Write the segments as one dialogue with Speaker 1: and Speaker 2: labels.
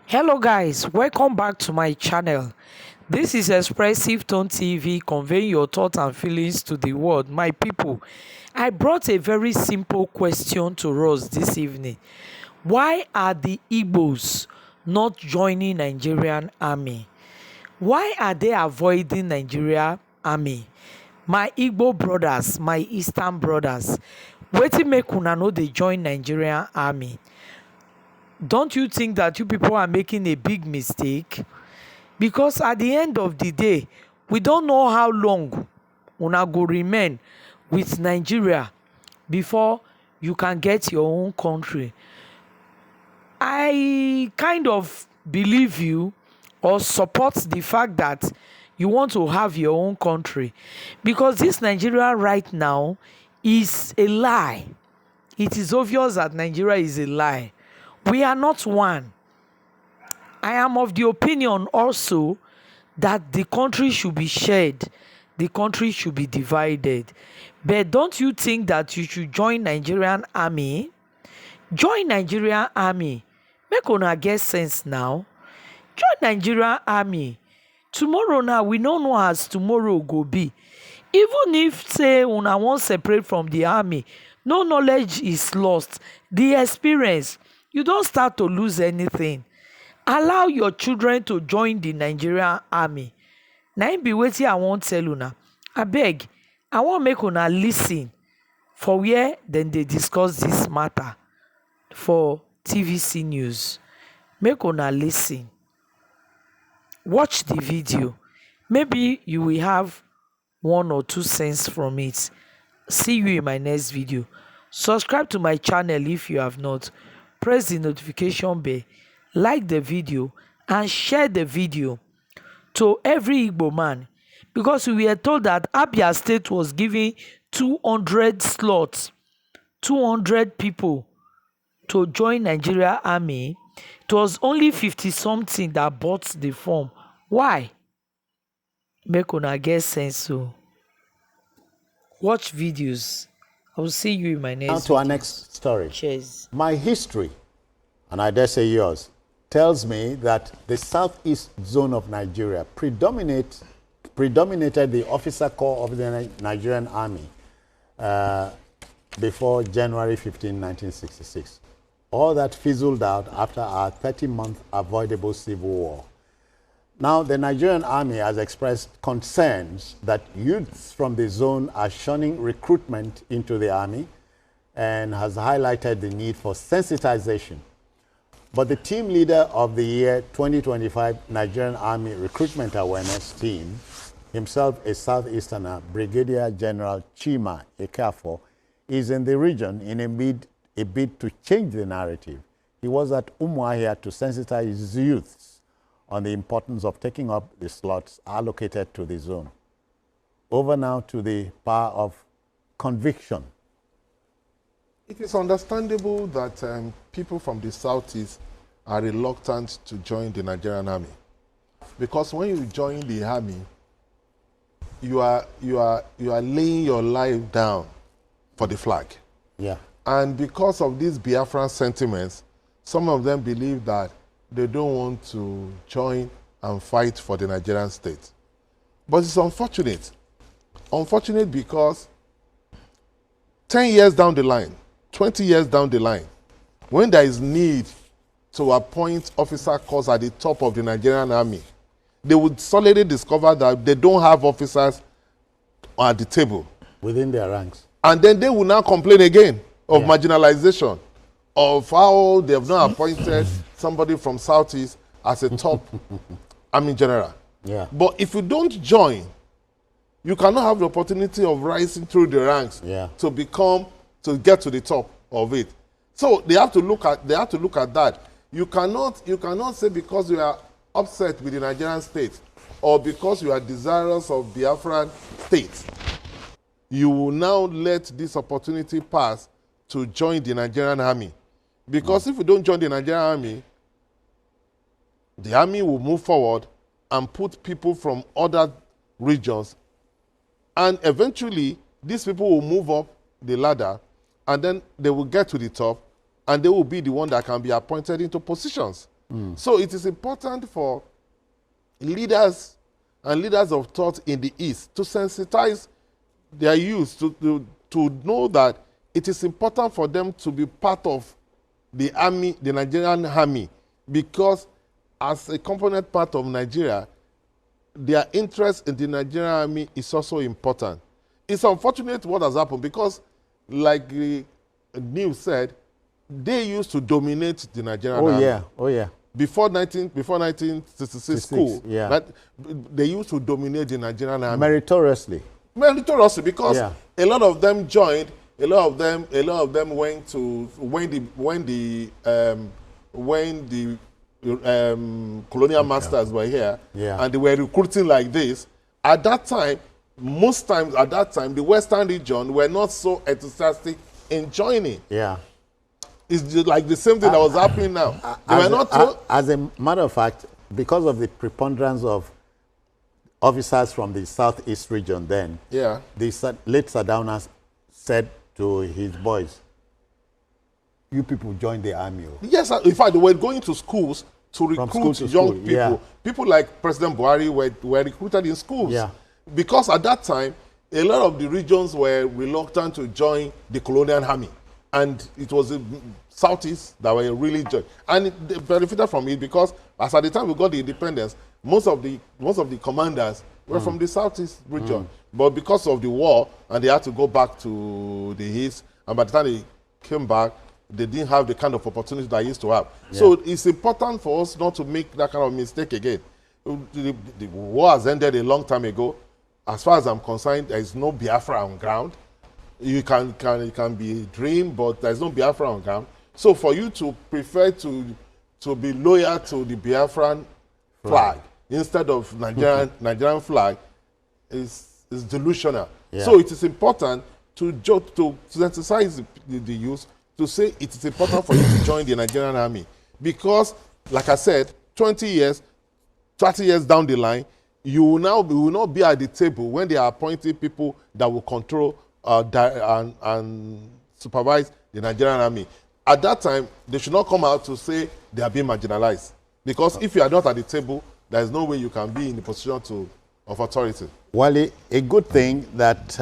Speaker 1: Hello guys, welcome back to my channel. This is Expressive Tone TV, conveying your thoughts and feelings to the world. My people, I brought a very simple question to us this evening. Why are the Igbos not joining Nigerian army? Why are they avoiding Nigeria army? My Igbo brothers, my Eastern brothers, wetin make una no dey join Nigerian army? Don't you think that you people are making a big mistake? Because at the end of the day, we don't know how long una go remain with Nigeria before you can get your own country. I kind of believe you or support the fact that you want to have your own country, because this Nigeria right now is a lie. It is obvious that Nigeria is a lie. We are not one. I am of the opinion also that the country should be shared, the country should be divided. But don't you think that you should join Nigerian army? Join Nigerian army. Make una get sense now. Join Nigerian army. Tomorrow now, we no know as tomorrow go be. Even if say una wan separate from the army, no knowledge is lost. The experience, you don start to lose anything. Allow your children to join the Nigerian army. Na im be wetin I wan tell una. Abeg, I wan make una lis ten for where dem dey discuss this matter for TVC News. Make una lis ten. Watch the video. Maybe you will have one or two cents from it. See you in my next video. Subscribe to my channel if you have not. Press the notification bell, like the video, and share the video to every Igbo man, because we were told that Abia State was giving 200 slots, 200 people to join Nigeria army. It was only 50 something that bought the form. Why? Make una get sense. So watch videos. I will see you in my next
Speaker 2: Now to our next story.
Speaker 1: Cheers.
Speaker 2: My history, and I dare say yours, tells me that the southeast zone of Nigeria predominated the officer corps of the Nigerian army before January 15, 1966. All that fizzled out after our 30-month avoidable civil war. Now, the Nigerian army has expressed concerns that youths from the zone are shunning recruitment into the army and has highlighted the need for sensitization. But the team leader of the year 2025 Nigerian Army Recruitment Awareness Team, himself a Southeasterner, Brigadier General Chima Ekafo, is in the region in a bid to change the narrative. He was at Umuahia to sensitize his youths on the importance of taking up the slots allocated to the zone. Over now to the power of conviction.
Speaker 3: It is understandable that people from the southeast are reluctant to join the Nigerian army, because when you join the army, you are laying your life down for the flag.
Speaker 2: Yeah.
Speaker 3: And because of these Biafran sentiments, some of them believe that they don't want to join and fight for the Nigerian state. But it's unfortunate. Unfortunate because 10 years down the line, 20 years down the line, when there is need to appoint officer corps at the top of the Nigerian army, they would solidly discover that they don't have officers at the table.
Speaker 2: Within their ranks.
Speaker 3: And then they will now complain again of marginalization, of how they have not appointed somebody from Southeast as a top army general.
Speaker 2: Yeah.
Speaker 3: But if you don't join, you cannot have the opportunity of rising through the ranks to get to the top of it. So they have to look at that. You cannot say because you are upset with the Nigerian state or because you are desirous of Biafran state, you will now let this opportunity pass to join the Nigerian army. Because if you don't join the Nigerian army, the army will move forward and put people from other regions, and eventually these people will move up the ladder, and then they will get to the top, and they will be the one that can be appointed into positions. So it is important for leaders and leaders of thought in the East to sensitize their youth to know that it is important for them to be part of the army, the Nigerian army, because as a component part of Nigeria, their interest in the Nigerian army is also important. It's unfortunate what has happened because, like the news said, they used to dominate the Nigerian army.
Speaker 2: Oh yeah.
Speaker 3: Before 1966 school, that they used to dominate the Nigerian army.
Speaker 2: Meritoriously,
Speaker 3: because a lot of them joined. A lot of them went to when the colonial masters were here, and they were recruiting like this. At that time, most times at that time, the Western region were not so enthusiastic in joining.
Speaker 2: Yeah.
Speaker 3: It's just like the same thing that was happening now.
Speaker 2: As a matter of fact, because of the preponderance of officers from the southeast region then, the late Sardauna said to his boys, you people join the army.
Speaker 3: Yes, in fact, they were going to schools to recruit young people. Yeah. People like President Buhari were recruited in schools. Yeah. Because at that time, a lot of the regions were reluctant to join the colonial army. And it was the Southeast that were really joined. And they benefited from it because as at the time we got the independence, most of the commanders were from the Southeast region. But because of the war, and they had to go back to the East, and by the time they came back, they didn't have the kind of opportunity that they used to have. Yeah. So it's important for us not to make that kind of mistake again. The war has ended a long time ago. As far as I'm concerned, there is no Biafra on ground. It can be a dream, but there's no Biafra on ground. So for you to prefer to be loyal to the Biafran flag instead of Nigerian flag is delusional. Yeah. So it is important to emphasize the youth to say it is important for you to join the Nigerian army because, like I said, 20 years, 30 years down the line, you will not be at the table when they are appointing people that will control and supervise the Nigerian army. At that time, they should not come out to say they are being marginalized. Because if you are not at the table, there is no way you can be in a position of authority.
Speaker 2: Well, a good thing that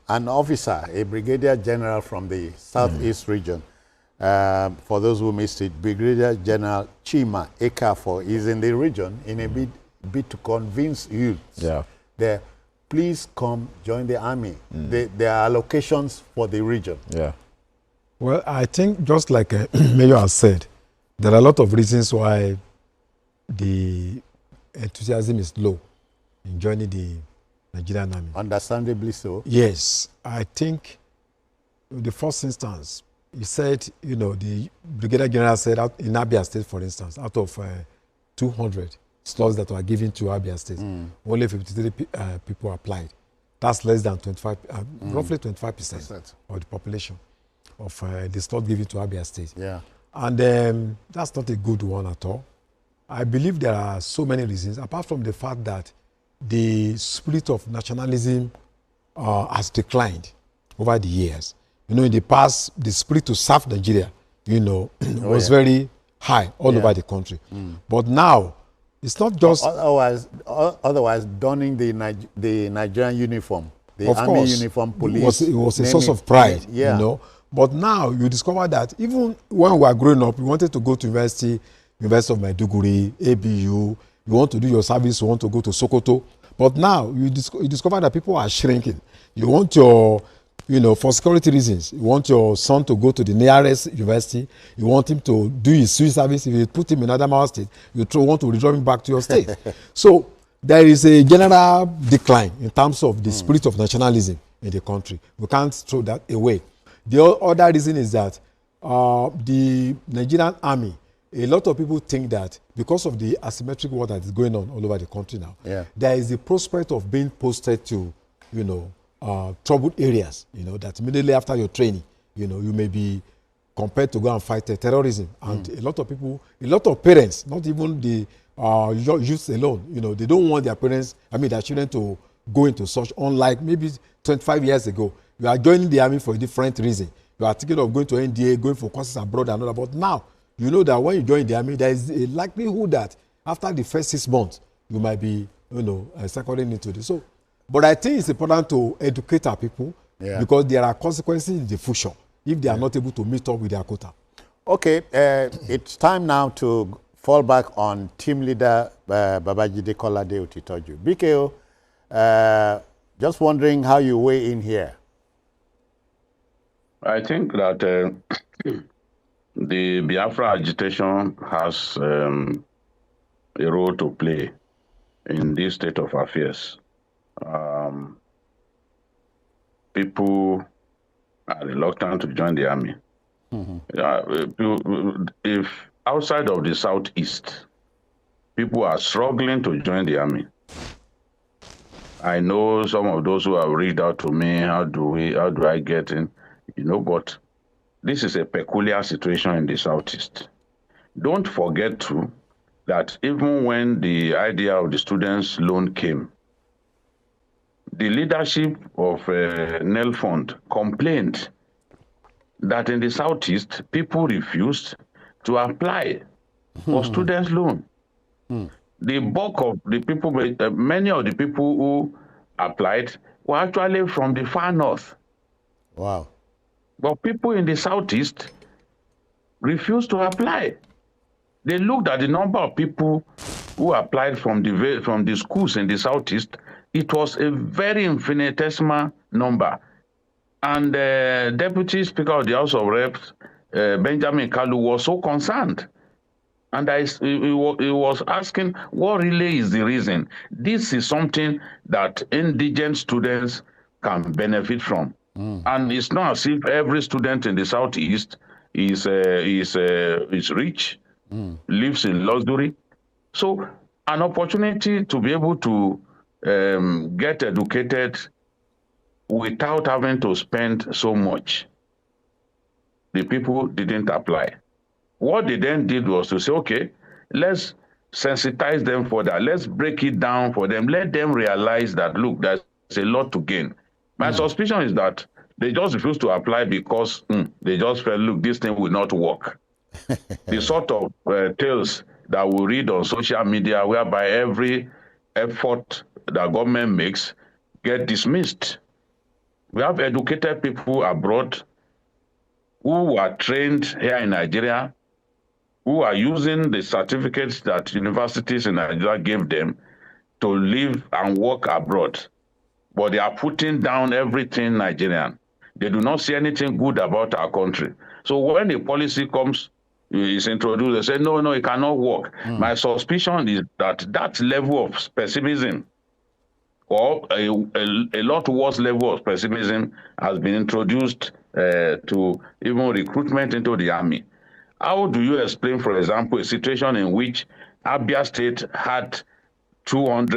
Speaker 2: an officer, a brigadier general from the southeast region, for those who missed it, Brigadier General Chima Ekafor is in the region in a bid to convince youth that please come join the army. There are allocations for the region.
Speaker 4: Yeah. Well, I think just like Mayor has said, there are a lot of reasons why the enthusiasm is low in joining the Nigerian army.
Speaker 2: Understandably so.
Speaker 4: Yes. I think the first instance, he said, the Brigadier General said in Abia State, for instance, out of 200 slots that were given to Abia State, only 53 people applied. That's less than 25, roughly 25% of the population of the slot given to Abia State.
Speaker 2: Yeah.
Speaker 4: And that's not a good one at all. I believe there are so many reasons, apart from the fact that the spirit of nationalism has declined over the years. In the past, the spirit to serve Nigeria, was very high all over the country. But now, it's not just...
Speaker 2: Otherwise donning the Nigerian uniform, the
Speaker 4: of
Speaker 2: army
Speaker 4: course,
Speaker 2: uniform, police.
Speaker 4: It was a source of pride, But now you discover that even when we were growing up, we wanted to go to University of Maiduguri, ABU, you want to do your service, you want to go to Sokoto. But now you discover that people are shrinking. You want your, for security reasons, you want your son to go to the nearest university, you want him to do his civil service. If you put him in Adamawa State, you want to return him back to your state. So there is a general decline in terms of the spirit of nationalism in the country. We can't throw that away. The other reason is that the Nigerian army, a lot of people think that because of the asymmetric war that is going on all over the country now, there is the prospect of being posted to, troubled areas, that immediately after your training, you may be compelled to go and fight terrorism. And a lot of people, a lot of parents, not even the youth alone, they don't want their children to go into such, unlike maybe 25 years ago. You are joining the army for a different reason. You are thinking of going to NDA, going for courses abroad and all that. But now, you know that when you join the army, there is a likelihood that after the first 6 months, you might be, seconding into this. So, but I think it's important to educate our people because there are consequences in the future if they are not able to meet up with their quota.
Speaker 2: Okay, it's time now to fall back on team leader Babajide Kolade Otitoju. BKO, just wondering how you weigh in here.
Speaker 5: I think that the Biafra agitation has a role to play in this state of affairs. People are reluctant to join the army. If outside of the southeast, people are struggling to join the army. I know some of those who have reached out to me, how do I get in? But this is a peculiar situation in the southeast. Don't forget too that even when the idea of the students' loan came, the leadership of NEL Fund complained that in the southeast, people refused to apply for students' loan. The bulk of the people, many of the people who applied were actually from the far north.
Speaker 2: Wow.
Speaker 5: But people in the southeast refused to apply. They looked at the number of people who applied from the schools in the southeast. It was a very infinitesimal number. And the Deputy Speaker of the House of Reps, Benjamin Kalu, was so concerned. And he was asking, what really is the reason? This is something that indigent students can benefit from. And it's not as if every student in the southeast is rich, lives in luxury. So an opportunity to be able to get educated without having to spend so much. The people didn't apply. What they then did was to say, okay, let's sensitize them for that. Let's break it down for them. Let them realize that, look, there's a lot to gain. My suspicion is that they just refused to apply because they just felt, look, this thing will not work. The sort of tales that we read on social media whereby every effort that government makes get dismissed. We have educated people abroad who are trained here in Nigeria, who are using the certificates that universities in Nigeria gave them to live and work abroad. But they are putting down everything Nigerian. They do not see anything good about our country. So when a policy comes, is introduced, they say, no, it cannot work. My suspicion is that that level of pessimism, or a lot worse level of pessimism, has been introduced to even recruitment into the army. How do you explain, for example, a situation in which Abia State had 200